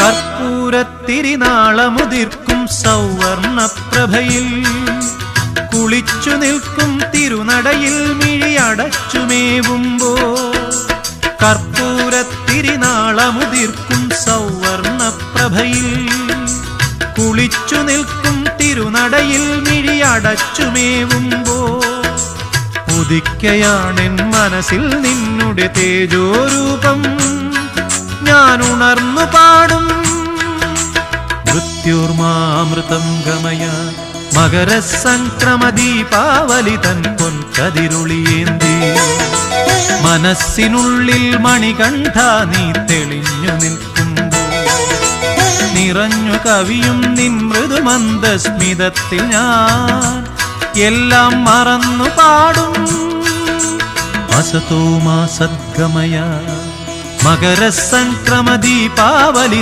കർപ്പൂരത്തിരിനാളമുതിർക്കും സൗവർണപ്രഭയിൽ കുളിച്ചു നിൽക്കും തിരുനടയിൽ മിഴിയടച്ചുമേവുമ്പോ കർപ്പൂരത്തിരിനാളമുതിർക്കും സൗവർണപ്രഭയിൽ കുളിച്ചു നിൽക്കും തിരുനടയിൽ മിഴിയടച്ചുമേവുമ്പോ ഉദിക്കയാണെൻ മനസ്സിൽ നിന്നുടെ തേജോരൂപം ഞാൻ ഉണർന്നു പാടും. മൃത്യുർമാമൃതം ഗമയ മകരസംക്രമ ദീപാവലി തൻ പൊൻകതിരുളിയേന്തി മനസ്സിനുള്ളിൽ മണികണ്ഠ നീ തെളിഞ്ഞു നിൽക്കുമ്പോൾ നിറഞ്ഞു കവിയും നിൻ മൃദുമന്ദസ്മിതത്തിൽ ഞാൻ എല്ലാം മറന്നു പാടും. അസതോ മാ സദ്ഗമയ മകരസംക്രമ ദീപാവലി